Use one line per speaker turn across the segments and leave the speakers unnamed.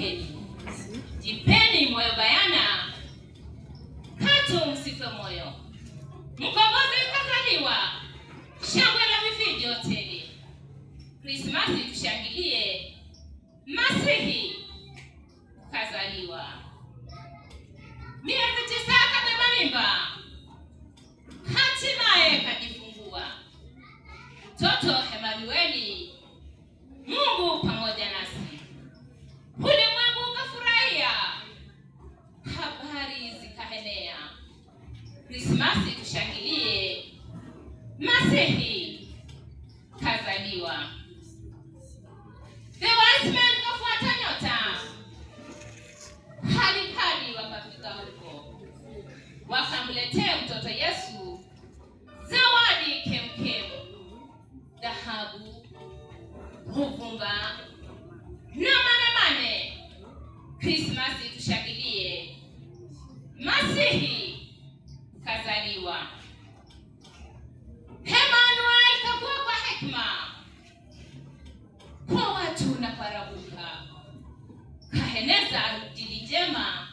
Amkeni, jipeni moyo bayana, katu msife moyo. Mkombozi kazaliwa, shangwe la vifijo tele. Krismasi tushangilie, Masihi kazaliwa. Miezi 9 kabeba mimba, hatimaye kajifungua. Mtoto Emanueli, Mungu pamoja nasi. Ulimwengu kafurahia, habari zikaenea. Krismasi tushangilie, Masihi kazaliwa. The wise men kafuata nyota, hadi wakafika huko, wakamletea mtoto Yesu zawadi kemkem, dhahabu, uvumba na manemane. Krismasi tushangilie, Masihi kazaliwa. Emanueli kakua kwa hekima, kwa watu na parabuka, kaheneza injili njema,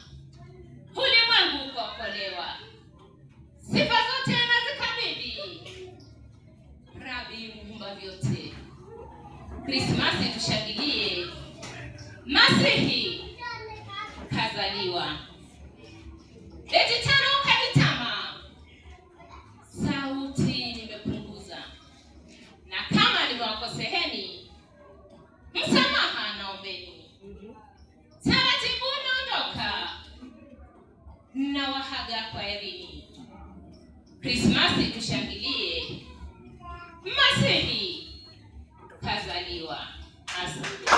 ulimwengu kuokolewa. Sifa zote nazikabidhi Rabi muumba vyote. Krismasi tushangilie, Masihi kazaliwa. Eti tano kajitama, sauti nimepunguza, na kama nimewakoseheni, msamaha naombeni. Taratibu naondoka, na wahaga kwa erini. Krismasi tushangilie, Masihi kazaliwa. Asante.